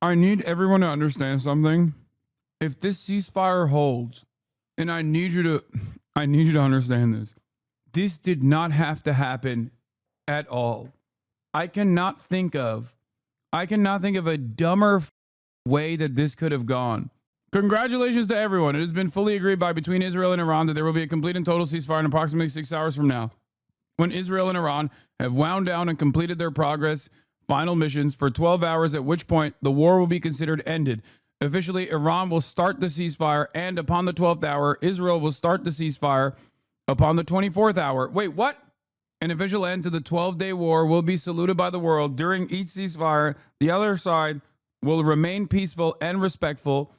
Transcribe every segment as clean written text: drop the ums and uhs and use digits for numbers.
I need everyone to understand something. If this ceasefire holds, and I need you to understand this. This did not have to happen at all. I cannot think of a dumber way that this could have gone. Congratulations to everyone. It has been fully agreed by between Israel and Iran that there will be a complete and total ceasefire in approximately 6 hours from now, when Israel and Iran have wound down and completed their final missions for 12 hours, at which point the war will be considered ended. Officially, Iran will start the ceasefire, and upon the 12th hour, Israel will start the ceasefire upon the 24th hour. Wait, what? An official end to the 12-day war will be saluted by the world. During each ceasefire, the other side will remain peaceful and respectful.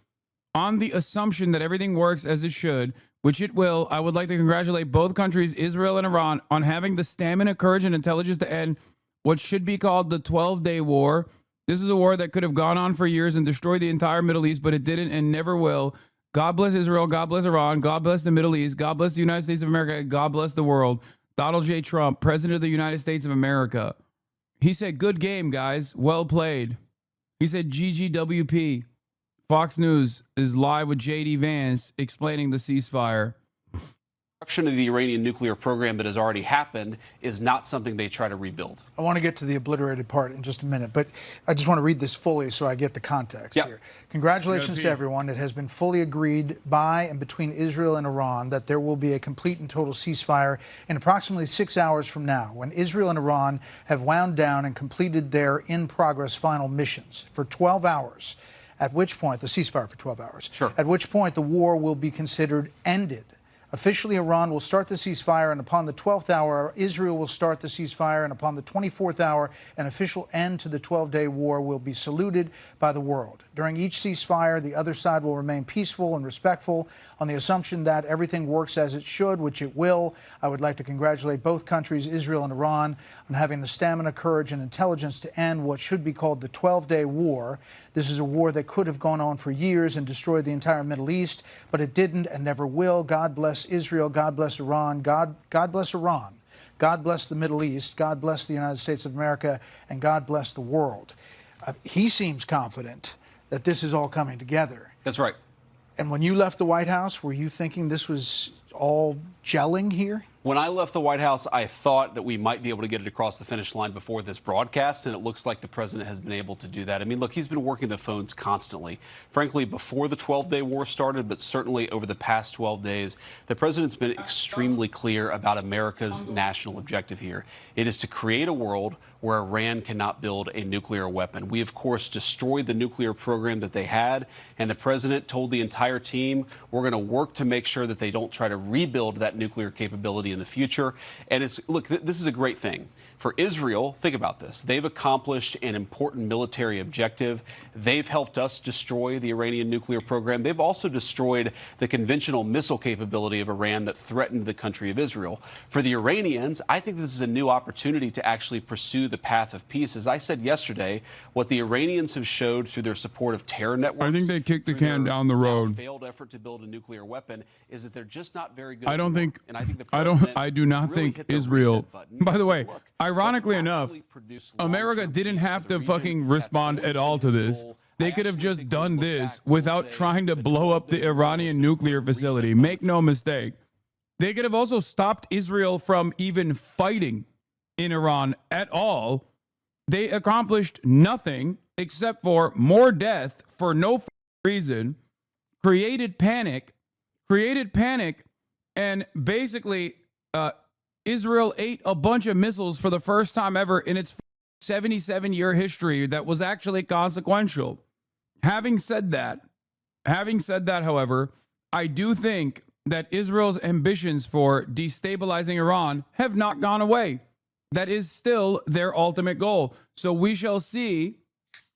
On the assumption that everything works as it should, which it will, I would like to congratulate both countries, Israel and Iran, on having the stamina, courage, and intelligence to end what should be called the 12-day war. This is a war that could have gone on for years and destroyed the entire Middle East, but it didn't and never will. God bless Israel, God bless Iran, God bless the Middle East, God bless the United States of America, and God bless the world. Donald J. Trump, President of the United States of America. He said, good game, guys. Well played. He said, GGWP. Fox News is live with J.D. Vance explaining the ceasefire. Destruction of the Iranian nuclear program that has already happened is not something they try to rebuild. I want to get to the obliterated part in just a minute, but I just want to read this fully so I get the context here. Congratulations to everyone. It has been fully agreed by and between Israel and Iran that there will be a complete and total ceasefire in approximately 6 hours from now, when Israel and Iran have wound down and completed their in-progress final missions for 12 hours, at which point, the ceasefire for 12 hours, at which point the war will be considered ended. Officially, Iran will start the ceasefire, and upon the 12th hour, Israel will start the ceasefire, and upon the 24th hour, an official end to the 12-day war will be saluted by the world. During each ceasefire, the other side will remain peaceful and respectful. On the assumption that everything works as it should, which it will, I would like to congratulate both countries, Israel and Iran, on having the stamina, courage, and intelligence to end what should be called the 12-day war. This is a war that could have gone on for years and destroyed the entire Middle East, but it didn't and never will. God bless Israel. God bless Iran. God bless Iran. God bless the Middle East. God bless the United States of America. And God bless the world. He seems confident that this is all coming together. That's right. And when you left the White House, were you thinking this was all gelling here? When I left the White House, I thought that we might be able to get it across the finish line before this broadcast, and it looks like the president has been able to do that. I mean, look, he's been working the phones constantly. Frankly, before the 12-day war started, but certainly over the past 12 days, the president's been extremely clear about America's national objective here. It is to create a world where Iran cannot build a nuclear weapon. We, of course, destroyed the nuclear program that they had, and the president told the entire team, we're going to work to make sure that they don't try to rebuild that nuclear capability in the future. And it's, look, this is a great thing. For Israel, think about this. They've accomplished an important military objective. They've helped us destroy the Iranian nuclear program. They've also destroyed the conventional missile capability of Iran that threatened the country of Israel. For the Iranians, I think this is a new opportunity to actually pursue the path of peace. As I said yesterday, what the Iranians have showed through their support of terror networks, I think they kicked the can down the road. Failed effort to build a nuclear weapon is that they're just not very good. I do not think Israel. By the way, ironically enough, America didn't have to fucking respond at all to this. They could have just done this without trying to blow up the Iranian nuclear facility. Make no mistake. They could have also stopped Israel from even fighting in Iran at all. They accomplished nothing except for more death for no reason, created panic, and basically Israel ate a bunch of missiles for the first time ever in its 77-year history that was actually consequential. Having said that, however, I do think that Israel's ambitions for destabilizing Iran have not gone away. That is still their ultimate goal. So we shall see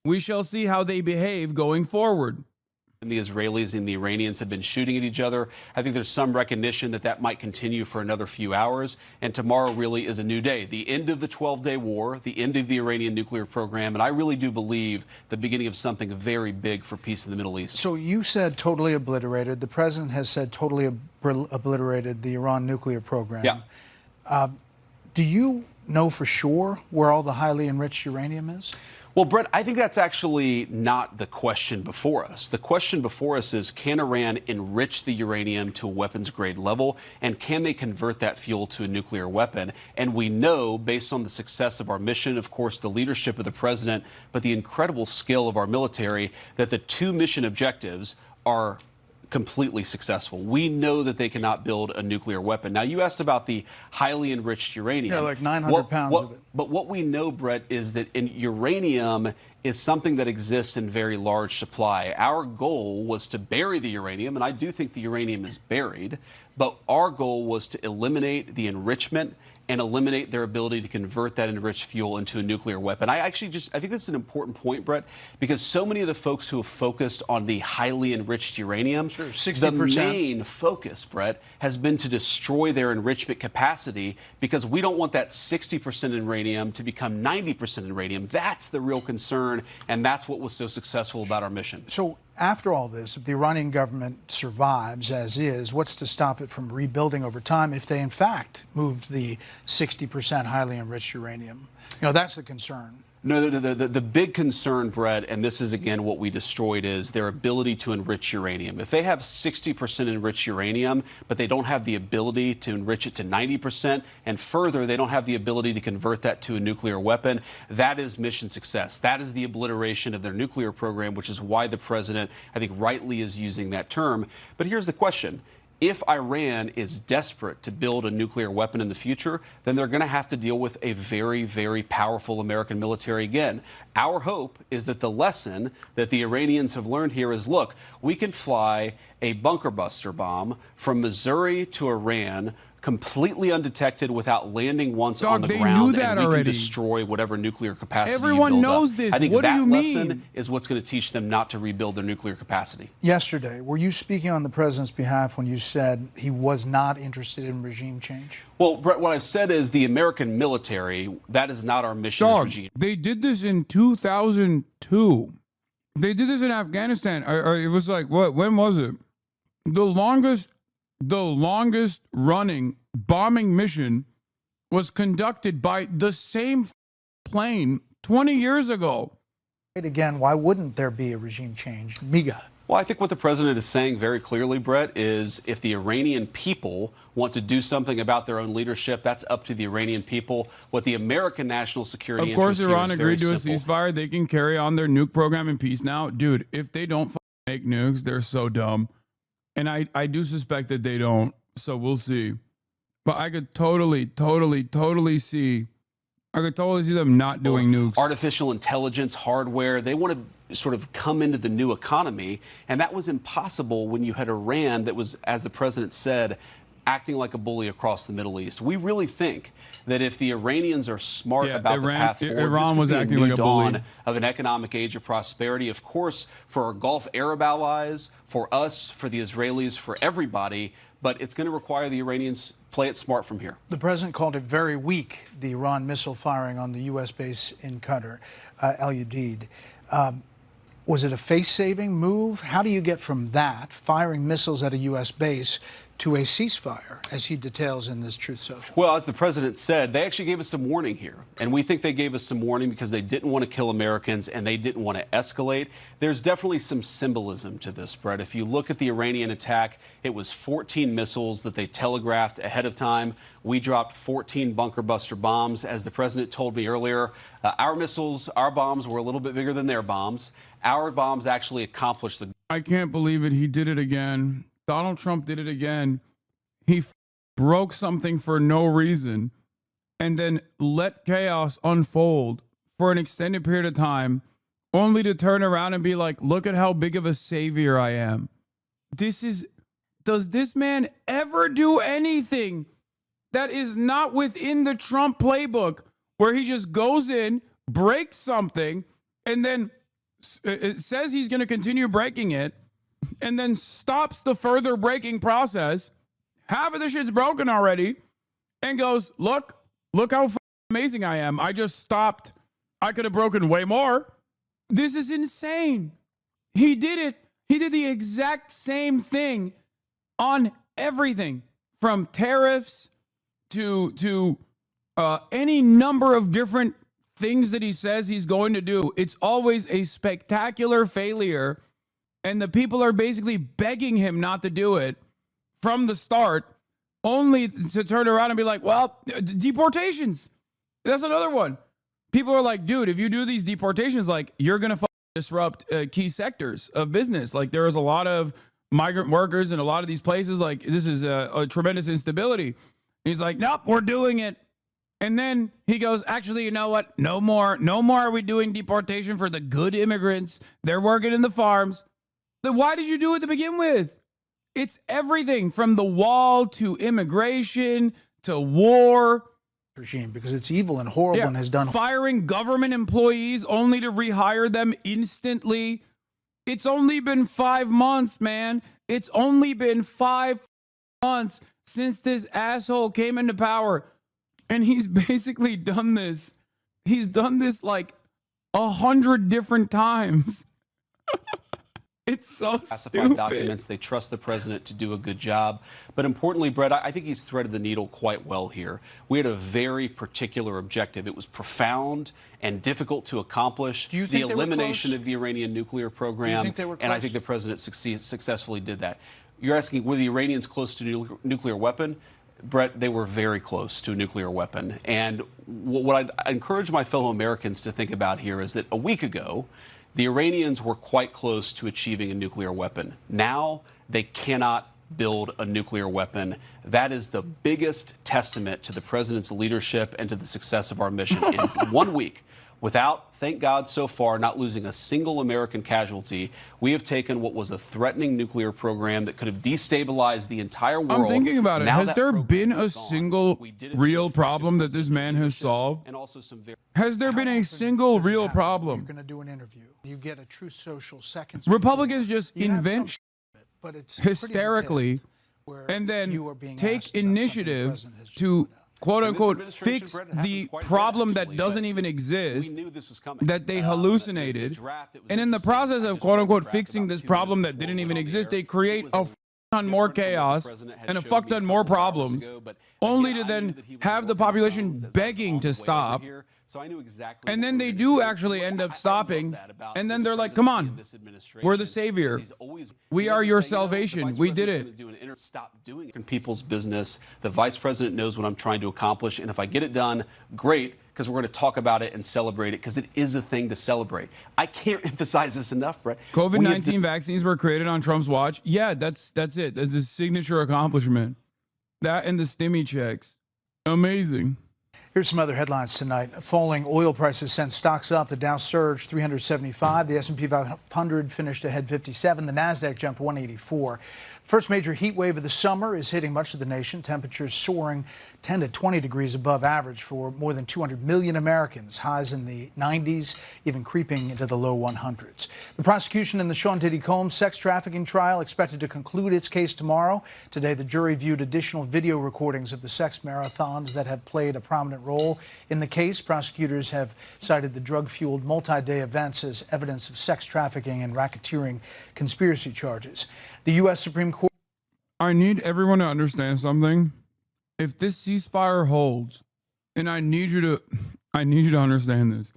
how they behave going forward. And the Israelis and the Iranians have been shooting at each other. I think there's some recognition that that might continue for another few hours. And tomorrow really is a new day. The end of the 12-day war, the end of the Iranian nuclear program. And I really do believe the beginning of something very big for peace in the Middle East. So you said totally obliterated. The president has said totally obliterated the Iran nuclear program. Yeah. Do you know for sure where all the highly enriched uranium is? Well, Brett, I think that's actually not the question before us. The question before us is, can Iran enrich the uranium to a weapons grade level, and can they convert that fuel to a nuclear weapon? And we know, based on the success of our mission, of course, the leadership of the president, but the incredible skill of our military, that the two mission objectives are completely successful. We know that they cannot build a nuclear weapon. Now, you asked about the highly enriched uranium. Yeah, like 900 pounds of it. But what we know, Brett, is that uranium is something that exists in very large supply. Our goal was to bury the uranium, and I do think the uranium is buried, but our goal was to eliminate the enrichment and eliminate their ability to convert that enriched fuel into a nuclear weapon. I think this is an important point, Brett, because so many of the folks who have focused on the highly enriched uranium, sure, 60%. The main focus, Brett, has been to destroy their enrichment capacity, because we don't want that 60% uranium to become 90% uranium. That's the real concern, and that's what was so successful about our mission. So after all this, if the Iranian government survives as is, what's to stop it from rebuilding over time if they, in fact, moved the 60% highly enriched uranium? You know, that's the concern. No, the big concern, Brett, and this is, again, what we destroyed, is their ability to enrich uranium. If they have 60% enriched uranium, but they don't have the ability to enrich it to 90%, and further, they don't have the ability to convert that to a nuclear weapon, that is mission success. That is the obliteration of their nuclear program, which is why the president, I think, rightly is using that term. But here's the question. If Iran is desperate to build a nuclear weapon in the future, then they're going to have to deal with a very, very powerful American military again. Our hope is that the lesson that the Iranians have learned here is, look, we can fly a bunker buster bomb from Missouri to Iran completely undetected without landing once on the ground. They knew that and we already. Can destroy whatever nuclear capacity Everyone you build knows up. this. I think What do that you lesson mean? is what's going to teach them not to rebuild their nuclear capacity. Yesterday, were you speaking on the president's behalf when you said he was not interested in regime change? Well, Brett, what I've said is the American military, that is not our mission as regime. They did this in 2002. They did this in Afghanistan. It was like, what? When was it? The longest running bombing mission was conducted by the same plane 20 years ago. Again, why wouldn't there be a regime change? MIGA. Well, I think what the president is saying very clearly, Brett, is if the Iranian people want to do something about their own leadership, that's up to the Iranian people. What the American national security Of course, interest Iran here is very agreed to a simple. ceasefire. They can carry on their nuke program in peace now. Dude, if they don't make nukes, they're so dumb. And I do suspect that they don't, so we'll see. But I could totally see them not doing nukes. Artificial intelligence, hardware, they want to sort of come into the new economy. And that was impossible when you had Iran that was, as the president said, acting like a bully across the Middle East. We really think that if the Iranians are smart about the path forward, Iran was acting a new like a bully. dawn of an economic age of prosperity. Of course, for our Gulf Arab allies, for us, for the Israelis, for everybody. But it's going to require the Iranians play it smart from here. The president called it very weak, the Iran missile firing on the U.S. base in Qatar, Al Udeid. Was it a face-saving move? How do you get from that, firing missiles at a U.S. base, to a ceasefire, as he details in this Truth Social? Well, as the president said, they actually gave us some warning here. And we think they gave us some warning because they didn't want to kill Americans and they didn't want to escalate. There's definitely some symbolism to this, Brett. If you look at the Iranian attack, it was 14 missiles that they telegraphed ahead of time. We dropped 14 bunker buster bombs. As the president told me earlier, our missiles, our bombs were a little bit bigger than their bombs. Our bombs actually accomplished the... I can't believe it. He did it again. Donald Trump did it again. He broke something for no reason and then let chaos unfold for an extended period of time, only to turn around and be like, look at how big of a savior I am. Does this man ever do anything that is not within the Trump playbook, where he just goes in, breaks something, and then it says he's going to continue breaking it, and then stops the further breaking process? Half of the shit's broken already, and goes, look how amazing I am. I just stopped. I could have broken way more. This is insane. He did it. He did the exact same thing on everything, from tariffs to any number of different things that he says he's going to do, it's always a spectacular failure. And the people are basically begging him not to do it from the start, only to turn around and be like, well, deportations. That's another one. People are like, dude, if you do these deportations, like, you're going to disrupt key sectors of business. Like, there is a lot of migrant workers in a lot of these places. Like, this is a tremendous instability. And he's like, nope, we're doing it. And then he goes, actually, you know what? No more are we doing deportation for the good immigrants. They're working in the farms. Then why did you do it to begin with? It's everything from the wall to immigration to war. Regime, because it's evil and horrible and has done. Firing government employees only to rehire them instantly. It's only been 5 months, man. It's only been 5 months since this asshole came into power. And he's basically done this. He's done this like 100 different times. It's so classified stupid. Documents. They trust the president to do a good job. But importantly, Brett, I think he's threaded the needle quite well here. We had a very particular objective. It was profound and difficult to accomplish. Do you think the elimination of the Iranian nuclear program. Do you think they were close? And I think the president successfully did that. You're asking, were the Iranians close to a nuclear weapon? Brett, they were very close to a nuclear weapon. And what I encourage my fellow Americans to think about here is that a week ago, the Iranians were quite close to achieving a nuclear weapon. Now they cannot build a nuclear weapon. That is the biggest testament to the president's leadership and to the success of our mission. In 1 week, without, thank God so far, not losing a single American casualty, we have taken what was a threatening nuclear program that could have destabilized the entire world. I'm thinking about it. Now Has there been a single real problem that this man has solved? And also some very Has there been a single real problem? You're going to do an interview. You get a true social second. Republicans just You have invent some but it's hysterically pretty where and then you are being asked take about something the initiative president has just to put out. quote unquote administration, fix Brett, it happens the quite a bit, problem that actually, doesn't but even exist, we knew this was coming. that they The hallucinated. draft, it was And in the interesting. process I of just quote read the unquote draft fixing about this 2 problem minutes that before didn't we even went on the exist, air. they create It a was ton more different from what the chaos president had and a showed fuck me ton a more couple hours problems, ago, but only again, to I knew then that he was have the working the population phones as I was begging on to the way over stop. here, so I knew exactly And what then we they were do gonna actually end up I love stopping. that about And then this they're like, come presidency on, and this administration, we're the savior. is he's always- We he are doesn't your say, you know, the salvation. vice We did president's it. gonna do stop doing it in people's business. The vice president knows what I'm trying to accomplish, and if I get it done, great, because we're going to talk about it and celebrate it, because it is a thing to celebrate. I can't emphasize this enough, Brett. COVID-19 vaccines were created on Trump's watch. Yeah, that's it. That's his signature accomplishment. That and the stimmy checks. Amazing. Here's some other headlines tonight. Falling oil prices sent stocks up. The Dow surged 375. The S&P 500 finished ahead 57. The Nasdaq jumped 184. First major heat wave of the summer is hitting much of the nation. Temperatures soaring 10 to 20 degrees above average for more than 200 million Americans. Highs in the 90s, even creeping into the low 100s. The prosecution in the Sean Diddy Combs sex trafficking trial expected to conclude its case tomorrow. Today, the jury viewed additional video recordings of the sex marathons that have played a prominent role in the case. Prosecutors have cited the drug-fueled multi-day events as evidence of sex trafficking and racketeering conspiracy charges. The U.S. Supreme Court. I need everyone to understand something. If this ceasefire holds, and I need you to understand this,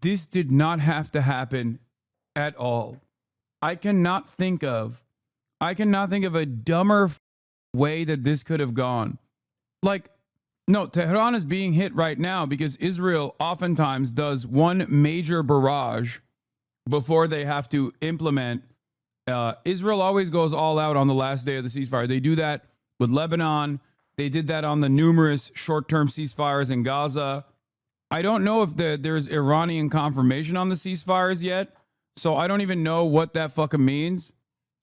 this did not have to happen at all. I cannot think of a dumber way that this could have gone. Like, no, Tehran is being hit right now because Israel oftentimes does one major barrage before they have to implement. Israel always goes all out on the last day of the ceasefire. They do that with Lebanon. They did that on the numerous short-term ceasefires in Gaza. I don't know if there's Iranian confirmation on the ceasefires yet, so I don't even know what that fucking means.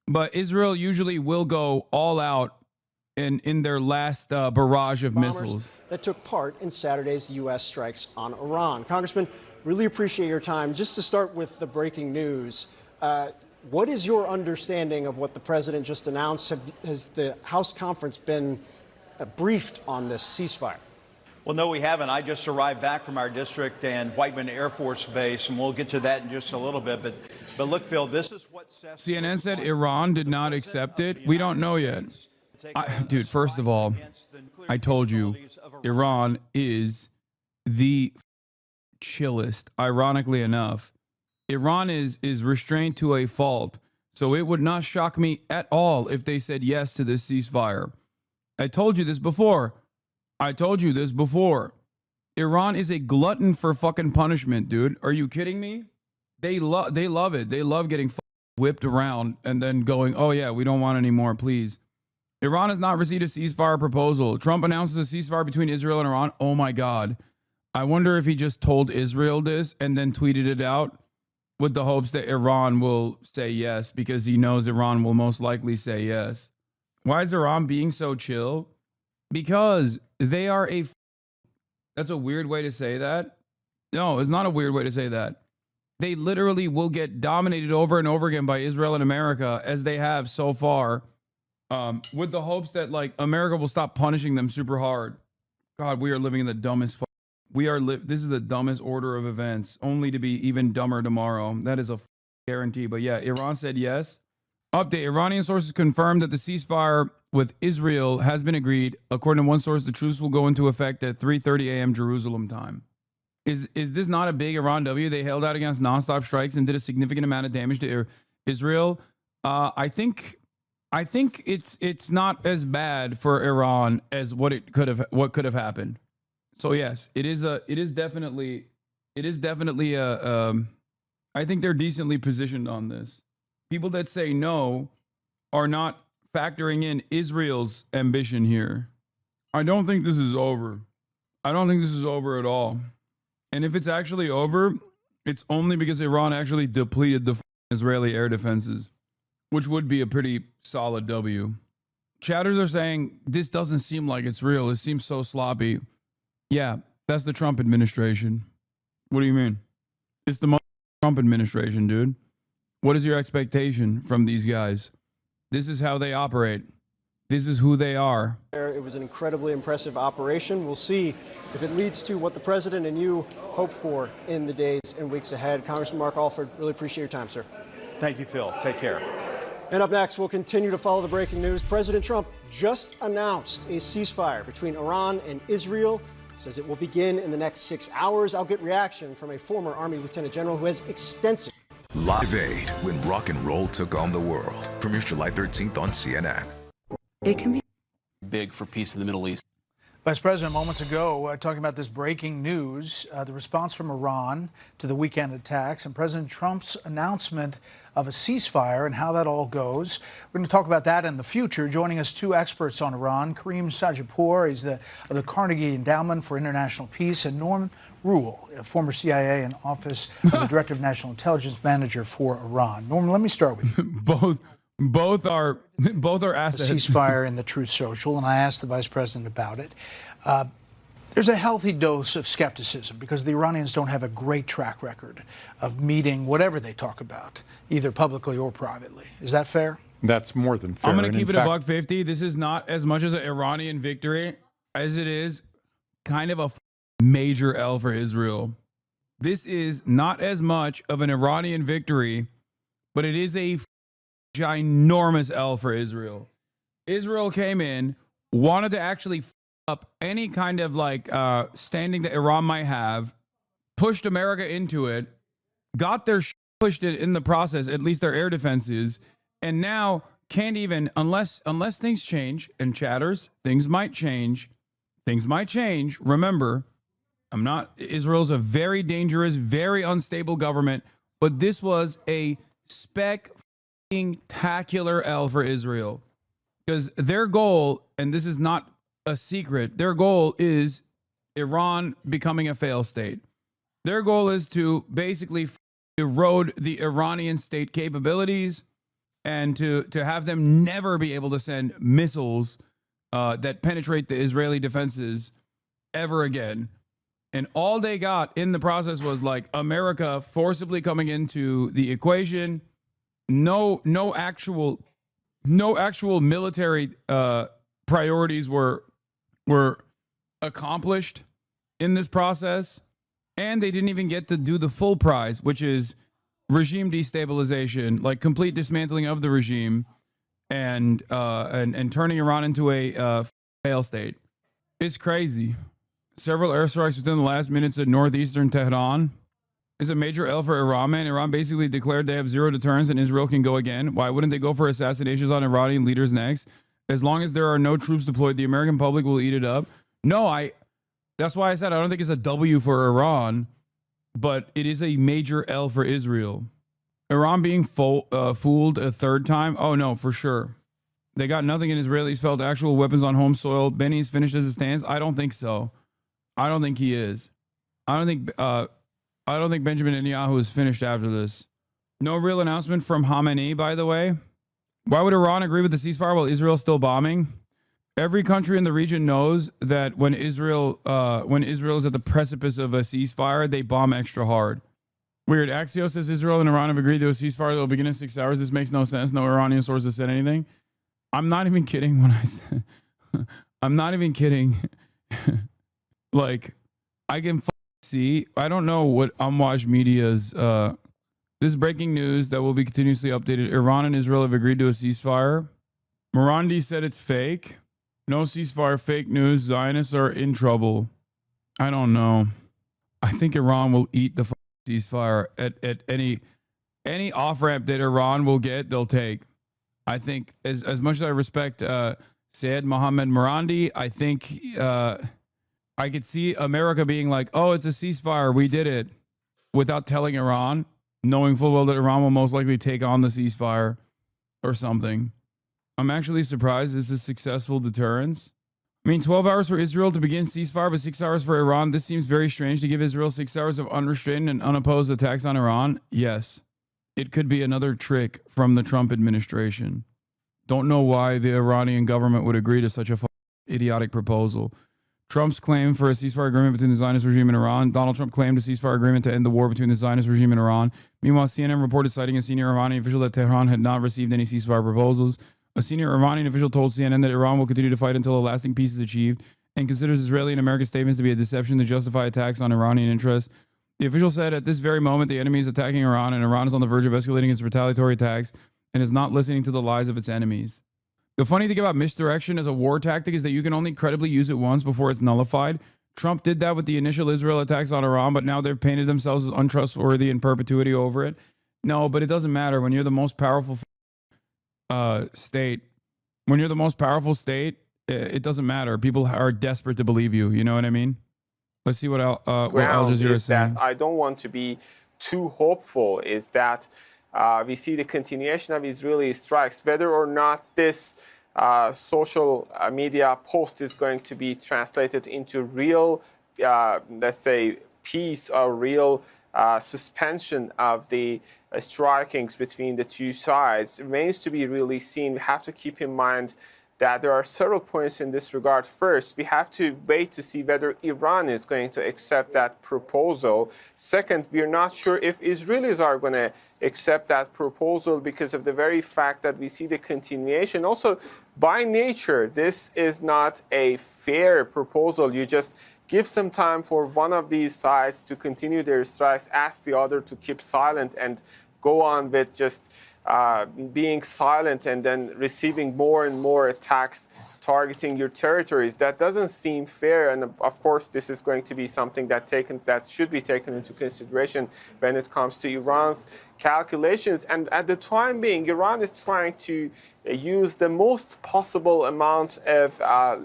But Israel usually will go all out in their last barrage of missiles that took part in Saturday's U.S. strikes on Iran. Congressman, really appreciate your time. Just to start with the breaking news, what is your understanding of what the president just announced? Has the House conference been briefed on this ceasefire? Well, no, we haven't. I just arrived back from our district and Whiteman Air Force Base, and we'll get to that in just a little bit. But look, Phil, this is what CNN said Iran did not accept it. We don't know yet. Dude, first of all, I told you, Iran is the chillest, ironically enough. Iran is restrained to a fault. So it would not shock me at all if they said yes to this ceasefire. I told you this before. Iran is a glutton for fucking punishment, dude. Are you kidding me? They love it. They love getting whipped around and then going, oh yeah, we don't want any more, please. Iran has not received a ceasefire proposal. Trump announces a ceasefire between Israel and Iran. Oh my God. I wonder if he just told Israel this and then tweeted it out with the hopes that Iran will say yes, because he knows Iran will most likely say yes. Why is Iran being so chill? Because they are that's a weird way to say that. No, it's not a weird way to say that. They literally will get dominated over and over again by Israel and America, as they have so far, with the hopes that like America will stop punishing them super hard. God, we are living in the dumbest. This is the dumbest order of events, only to be even dumber tomorrow. That is a guarantee. But yeah, Iran said yes. Update: Iranian sources confirmed that the ceasefire with Israel has been agreed. According to one source, the truce will go into effect at 3:30 a.m. Jerusalem time. Is this not a big Iran W? They held out against nonstop strikes and did a significant amount of damage to Israel. I think it's not as bad for Iran as what could have happened. So yes, it is definitely I think they're decently positioned on this. People that say no are not factoring in Israel's ambition here. I don't think this is over. I don't think this is over at all. And if it's actually over, it's only because Iran actually depleted the Israeli air defenses, which would be a pretty solid W. Chatters are saying this doesn't seem like it's real. It seems so sloppy. Yeah, that's the Trump administration. What do you mean? It's the Trump administration, dude. What is your expectation from these guys? This is how they operate. This is who they are. It was an incredibly impressive operation. We'll see if it leads to what the president and you hope for in the days and weeks ahead. Congressman Mark Alford, really appreciate your time, sir. Thank you, Phil. Take care. And up next, we'll continue to follow the breaking news. President Trump just announced a ceasefire between Iran and Israel. Says it will begin in the next 6 hours. I'll get reaction from a former Army Lieutenant General who has extensive. Live Aid, when rock and roll took on the world. Premieres July 13th on CNN. It can be big for peace in the Middle East. Vice President, moments ago, talking about this breaking news, the response from Iran to the weekend attacks and President Trump's announcement of a ceasefire and how that all goes. We're going to talk about that in the future. Joining us, two experts on Iran, Kareem Sajidpour, he's of the Carnegie Endowment for International Peace, and Norm Rule, a former CIA and Office of the Director of National Intelligence Manager for Iran. Norm, let me start with you. Both are assets. The ceasefire and the Truth Social, and I asked the Vice President about it. There's a healthy dose of skepticism because the Iranians don't have a great track record of meeting whatever they talk about, either publicly or privately. Is that fair? That's more than fair. I'm going to keep it $150. This is not as much as an Iranian victory as it is kind of a major L for Israel. This is not as much of an Iranian victory, but it is a ginormous L for Israel. Israel came in, wanted to actually up any kind of like standing that Iran might have, pushed America into it, got their pushed it in the process, at least their air defenses, and now can't even, unless things change. And chatters, things might change. Things might change. Remember, Israel's a very dangerous, very unstable government, but this was a spectacular L for Israel, because their goal, and this is not a secret, their goal is Iran becoming a failed state. Their goal is to basically erode the Iranian state capabilities and to have them never be able to send missiles that penetrate the Israeli defenses ever again. And all they got in the process was like America forcibly coming into the equation. No actual military priorities were accomplished in this process, and they didn't even get to do the full prize, which is regime destabilization, like complete dismantling of the regime, and turning Iran into a failed state. It's crazy. several airstrikes within the last minutes at northeastern Tehran is a major L for Iran, man. Iran basically declared they have zero deterrence and Israel can go again. Why wouldn't they go for assassinations on Iranian leaders next? As long as there are no troops deployed, the American public will eat it up. No, that's why I said I don't think it's a W for Iran, but it is a major L for Israel. Iran being fooled a third time? Oh, no, for sure. They got nothing in Israelis felt actual weapons on home soil. Benny's finished as it stands? I don't think so. I don't think he is. I don't think Benjamin Netanyahu is finished after this. No real announcement from Khamenei, by the way. Why would Iran agree with the ceasefire while Israel's still bombing? Every country in the region knows that when Israel is at the precipice of a ceasefire, they bomb extra hard. Weird. Axios says Israel and Iran have agreed to a ceasefire that will begin in 6 hours. This makes no sense. No Iranian sources said anything. I'm not even kidding when I say... I'm not even kidding. Like, I can see... I don't know what Amwaj Media's... This is breaking news that will be continuously updated. Iran and Israel have agreed to a ceasefire. Morandi said it's fake. No ceasefire, fake news. Zionists are in trouble. I don't know. I think Iran will eat the ceasefire at any off-ramp that Iran will get, they'll take. I think as much as I respect Syed Mohammed Morandi, I think I could see America being like, oh, it's a ceasefire, we did it, without telling Iran, knowing full well that Iran will most likely take on the ceasefire or something. I'm actually surprised this is successful deterrence. I mean, 12 hours for Israel to begin ceasefire, but 6 hours for Iran. This seems very strange to give Israel 6 hours of unrestrained and unopposed attacks on Iran. Yes, it could be another trick from the Trump administration. Don't know why the Iranian government would agree to such a idiotic proposal. Trump's claim for a ceasefire agreement between the Zionist regime and Iran. Donald Trump claimed a ceasefire agreement to end the war between the Zionist regime and Iran. Meanwhile, CNN reported citing a senior Iranian official that Tehran had not received any ceasefire proposals. A senior Iranian official told CNN that Iran will continue to fight until a lasting peace is achieved and considers Israeli and American statements to be a deception to justify attacks on Iranian interests. The official said at this very moment the enemy is attacking Iran and Iran is on the verge of escalating its retaliatory attacks and is not listening to the lies of its enemies. The funny thing about misdirection as a war tactic is that you can only credibly use it once before it's nullified. Trump did that with the initial Israel attacks on Iran, but now they've painted themselves as untrustworthy in perpetuity over it. No, but it doesn't matter. When you're the most powerful state, it doesn't matter. People are desperate to believe you. You know what I mean? Let's see what Al Jazeera is saying. That I don't want to be too hopeful is that we see the continuation of Israeli strikes, whether or not this social media post is going to be translated into real, let's say, peace or real suspension of the strikings between the two sides remains to be really seen. We have to keep in mind that there are several points in this regard. First, we have to wait to see whether Iran is going to accept that proposal. Second, we are not sure if Israelis are going to accept that proposal because of the very fact that we see the continuation. Also, by nature, this is not a fair proposal. You just give some time for one of these sides to continue their strikes, ask the other to keep silent, and go on with just being silent and then receiving more and more attacks targeting your territories. That doesn't seem fair, and of course this is going to be something that should be taken into consideration when it comes to Iran's calculations. And at the time being, Iran is trying to use the most possible amount of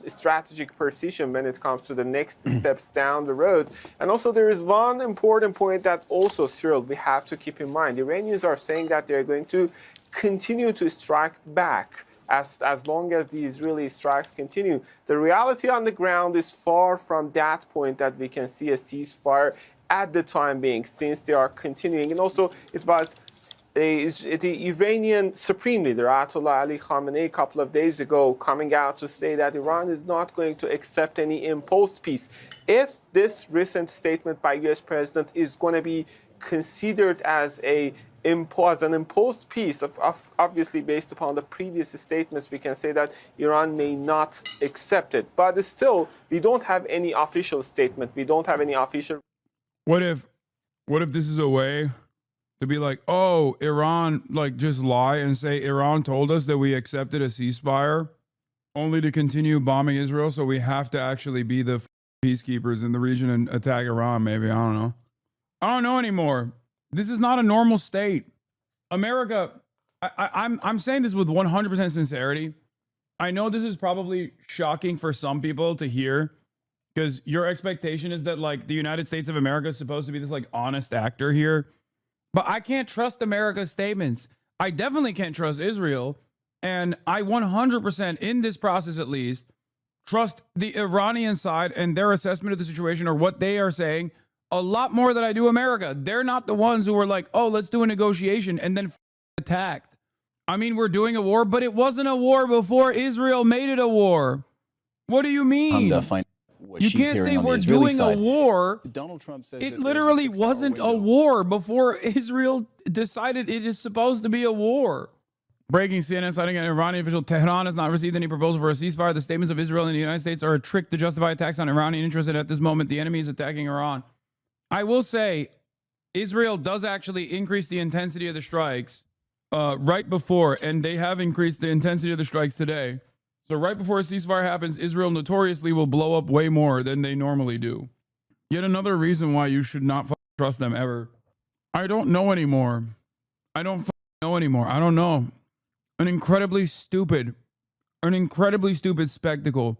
strategic precision when it comes to the next steps down the road. And also there is one important point that also, Cyril, we have to keep in mind. Iranians are saying that they're going to continue to strike back as long as the Israeli strikes continue. The reality on the ground is far from that point that we can see a ceasefire at the time being, since they are continuing. And also, it was the Iranian Supreme Leader, Ayatollah Ali Khamenei, a couple of days ago, coming out to say that Iran is not going to accept any imposed peace. If this recent statement by U.S. President is going to be considered as an imposed peace, obviously based upon the previous statements, we can say that Iran may not accept it. But still, we don't have any official statement. We don't have any official... What if this is a way to be like, oh, Iran, like just lie and say Iran told us that we accepted a ceasefire only to continue bombing Israel, so we have to actually be the peacekeepers in the region and attack Iran. Maybe, I don't know. I don't know anymore. This is not a normal state. America, I'm saying this with 100% sincerity. I know this is probably shocking for some people to hear, because your expectation is that like the United States of America is supposed to be this like honest actor here. But I can't trust America's statements. I definitely can't trust Israel. And I 100% in this process, at least, trust the Iranian side and their assessment of the situation, or what they are saying, a lot more than I do America. They're not the ones who were like, oh, let's do a negotiation and then attacked. I mean, we're doing a war, but it wasn't a war before Israel made it a war. What do you mean? You can't say we're doing a war. Donald Trump says it literally wasn't a war before Israel decided it is supposed to be a war. Breaking: CNN citing an Iranian official, Tehran has not received any proposal for a ceasefire. The statements of Israel and the United States are a trick to justify attacks on Iranian interests, and at this moment, the enemy is attacking Iran. I will say, Israel does actually increase the intensity of the strikes right before, and they have increased the intensity of the strikes today. So right before a ceasefire happens, Israel notoriously will blow up way more than they normally do. Yet another reason why you should not trust them ever. I don't know anymore. I don't know anymore. I don't know. An incredibly stupid spectacle.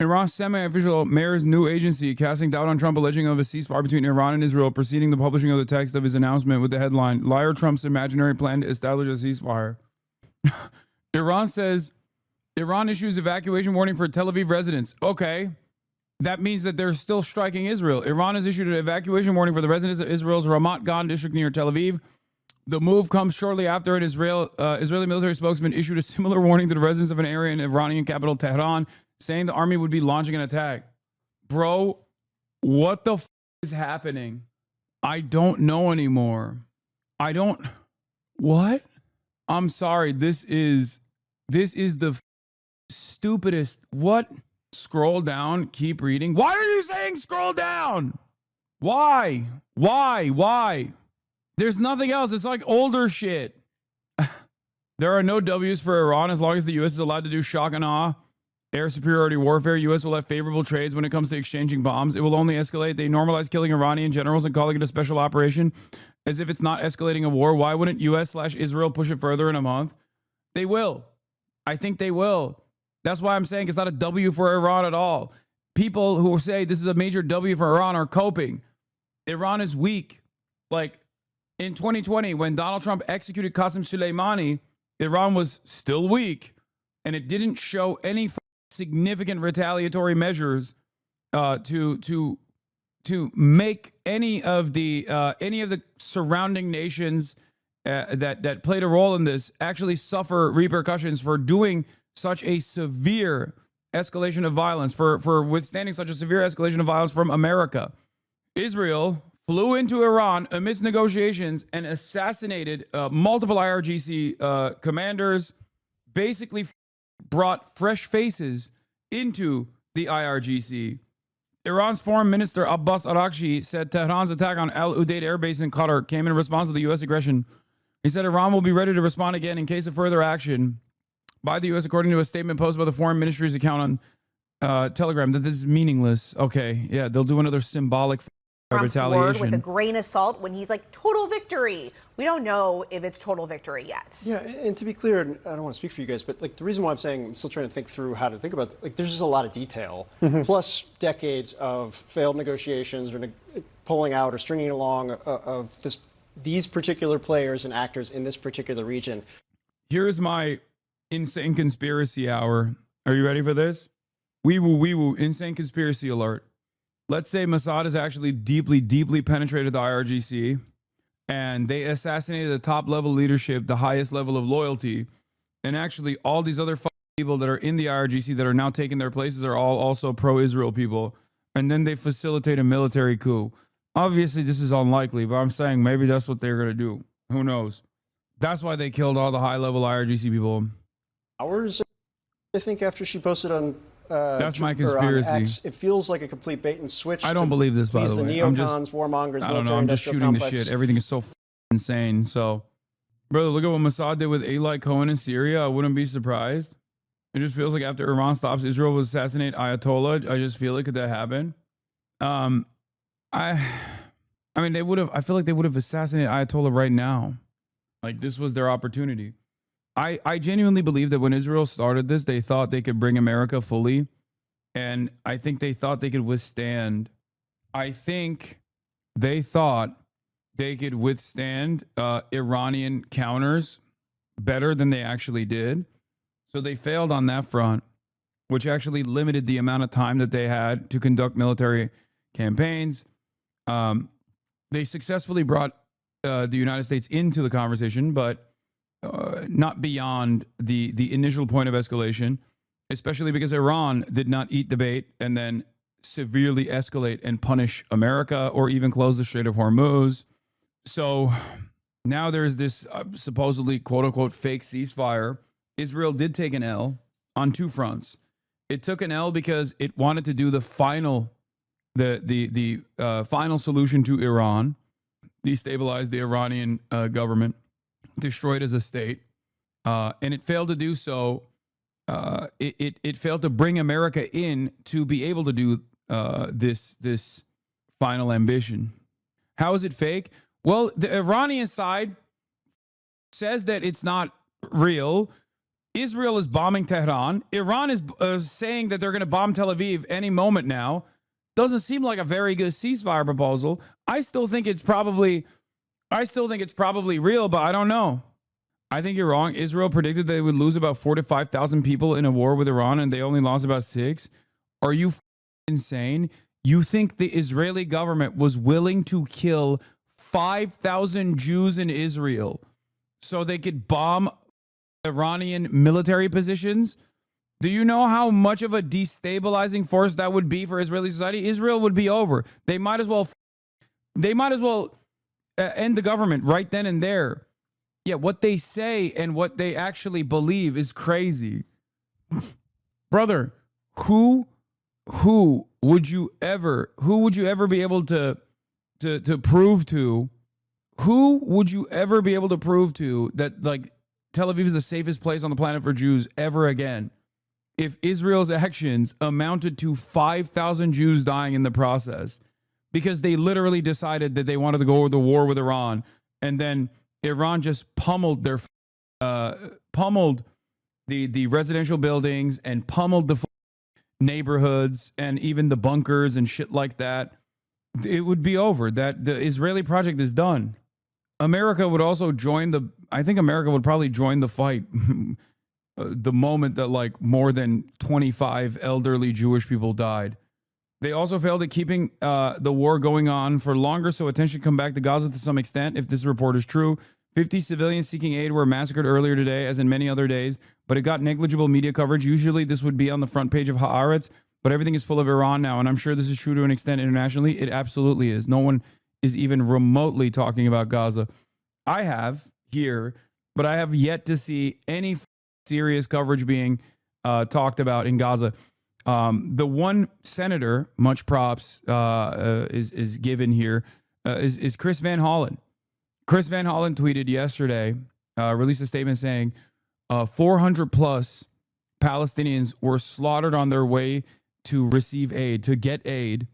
Iran's semi-official mayor's new agency casting doubt on Trump, alleging of a ceasefire between Iran and Israel, preceding the publishing of the text of his announcement with the headline, "Liar Trump's imaginary plan to establish a ceasefire." Iran issues evacuation warning for Tel Aviv residents. Okay. That means that they're still striking Israel. Iran has issued an evacuation warning for the residents of Israel's Ramat Gan district near Tel Aviv. The move comes shortly after an Israeli military spokesman issued a similar warning to the residents of an area in Iranian capital Tehran, saying the army would be launching an attack. Bro, what the is happening? I don't know anymore. What? I'm sorry. This is the stupidest. What? Scroll down. Keep reading. Why are you saying scroll down? Why? There's nothing else. It's like older shit. There are no W's for Iran as long as the U.S. is allowed to do shock and awe air superiority warfare. U.S. will have favorable trades when it comes to exchanging bombs. It will only escalate. They normalize killing Iranian generals and calling it a special operation as if it's not escalating a war. Why wouldn't U.S./Israel push it further in a month? They will. I think they will. That's why I'm saying it's not a W for Iran at all. People who say this is a major W for Iran are coping. Iran is weak. Like in 2020, when Donald Trump executed Qasem Soleimani, Iran was still weak, and it didn't show any significant retaliatory measures to make any of the surrounding nations that played a role in this actually suffer repercussions for doing such a severe escalation of violence, for withstanding such a severe escalation of violence from America. Israel flew into Iran amidst negotiations and assassinated multiple IRGC commanders, basically brought fresh faces into the IRGC. Iran's foreign minister Abbas Araghchi said Tehran's attack on Al Udeid Air Base in Qatar came in response to the U.S. aggression. He said Iran will be ready to respond again in case of further action by the U.S., according to a statement posted by the Foreign Ministry's account on Telegram, that this is meaningless. Okay, yeah, they'll do another symbolic Trump's retaliation. Word with a grain of salt when he's like, total victory. We don't know if it's total victory yet. Yeah, and to be clear, and I don't want to speak for you guys, but like the reason why I'm saying I'm still trying to think through how to think about it, like there's just a lot of detail, plus decades of failed negotiations or pulling out or stringing along of these particular players and actors in this particular region. Here's my insane conspiracy hour. Are you ready for this? Wee woo, insane conspiracy alert. Let's say Mossad has actually deeply penetrated the IRGC, and they assassinated the top level leadership, the highest level of loyalty, and actually all these other people that are in the IRGC that are now taking their places are all also pro-Israel people, and then they facilitate a military coup. Obviously, this is unlikely, but I'm saying maybe that's what they're going to do. Who knows? That's why they killed all the high-level IRGC people. Hours, I think, after she posted on that's my conspiracy. X, it feels like a complete bait and switch. I don't believe this, by the way. The neocons, warmongers, I don't know. I'm just shooting the shit. Everything is so insane. So, brother, look at what Mossad did with Eli Cohen in Syria. I wouldn't be surprised. It just feels like after Iran stops Israel will assassinate Ayatollah. I just feel like could that happen? I mean, they would have. I feel like they would have assassinated Ayatollah right now. Like this was their opportunity. I genuinely believe that when Israel started this, they thought they could bring America fully, and I think they thought they could withstand. I think they thought they could withstand Iranian counters better than they actually did. So they failed on that front, which actually limited the amount of time that they had to conduct military campaigns. They successfully brought the United States into the conversation, but not beyond the initial point of escalation, especially because Iran did not eat the bait and then severely escalate and punish America or even close the Strait of Hormuz. So now there's this supposedly quote unquote fake ceasefire. Israel did take an L on two fronts. It took an L because it wanted to do the final final solution to Iran, destabilize the Iranian government, destroy it as a state, and it failed to do so. It failed to bring America in to be able to do this final ambition. How is it fake? Well, the Iranian side says that it's not real. Israel is bombing Tehran. Iran is saying that they're going to bomb Tel Aviv any moment now. Doesn't seem like a very good ceasefire proposal. I still think it's probably real, but I don't know. I think you're wrong. Israel predicted they would lose about 4,000 to 5,000 people in a war with Iran, and they only lost about 6. Are you insane? You think the Israeli government was willing to kill 5,000 Jews in Israel so they could bomb Iranian military positions? Do you know how much of a destabilizing force that would be for Israeli society? Israel would be over. They might as well end the government right then and there. Yeah, what they say and what they actually believe is crazy. Brother, who would you ever be able to prove to? Who would you ever be able to prove to that like Tel Aviv is the safest place on the planet for Jews ever again? If Israel's actions amounted to 5,000 Jews dying in the process because they literally decided that they wanted to go to war with Iran, and then Iran just pummeled the residential buildings and pummeled the neighborhoods and even the bunkers and shit like that, it would be over. That the Israeli project is done. America would also join I think America would probably join the fight the moment that like more than 25 elderly Jewish people died. They also failed at keeping the war going on for longer, so attention come back to Gaza to some extent, if this report is true. 50 civilians seeking aid were massacred earlier today, as in many other days, but it got negligible media coverage. Usually this would be on the front page of Haaretz, but everything is full of Iran now, and I'm sure this is true to an extent internationally. It absolutely is. No one is even remotely talking about Gaza. I have here, but I have yet to see any serious coverage being talked about in Gaza. The one senator, much props, is given here, is Chris Van Hollen. Chris Van Hollen tweeted yesterday, released a statement saying 400 plus Palestinians were slaughtered on their way to receive aid, to get aid,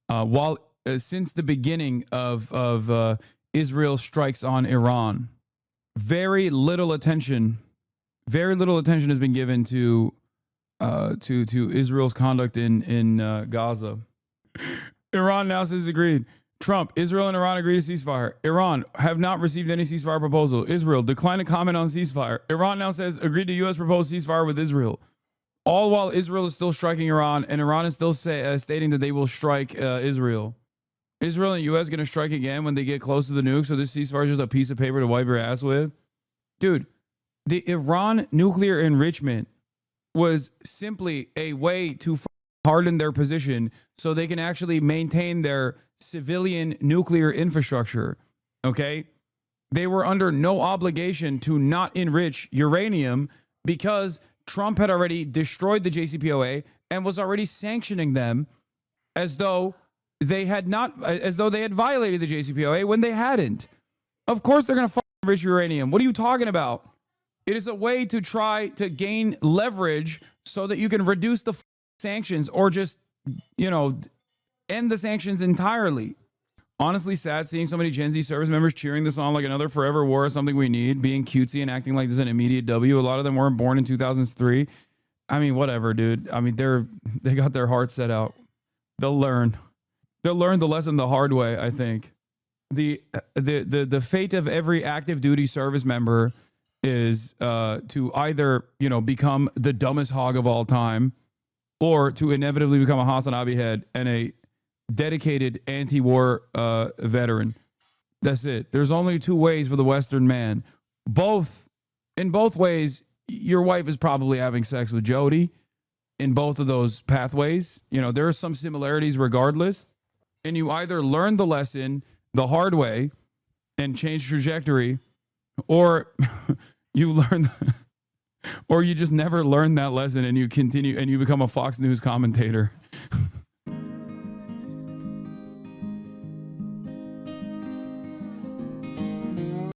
while since the beginning of Israel's strikes on Iran. Very little attention has been given to Israel's conduct in Gaza. Iran now says agreed. Trump, Israel and Iran agree to ceasefire. Iran have not received any ceasefire proposal. Israel declined to comment on ceasefire. Iran now says agreed to U.S. proposed ceasefire with Israel. All while Israel is still striking Iran, and Iran is still stating that they will strike Israel. Israel and U.S. going to strike again when they get close to the nuke, so this ceasefire is just a piece of paper to wipe your ass with? Dude, the Iran nuclear enrichment was simply a way to harden their position so they can actually maintain their civilian nuclear infrastructure, okay? They were under no obligation to not enrich uranium because Trump had already destroyed the JCPOA and was already sanctioning them as though they had violated the JCPOA when they hadn't. Of course they're going to enrich uranium. What are you talking about? It is a way to try to gain leverage so that you can reduce the sanctions or just, end the sanctions entirely. Honestly, sad seeing so many Gen Z service members cheering this on like another forever war is something we need, being cutesy and acting like this is an immediate W. A lot of them weren't born in 2003. I mean, whatever, dude. I mean, they got their hearts set out. They'll learn the lesson the hard way, I think. The fate of every active duty service member is to either, become the dumbest hog of all time, or to inevitably become a Hasanabi head and a dedicated anti-war veteran. That's it. There's only two ways for the Western man. In both ways, your wife is probably having sex with Jody. In both of those pathways, there are some similarities regardless. And you either learn the lesson the hard way and change trajectory, or you or you just never learn that lesson and you continue and you become a Fox News commentator.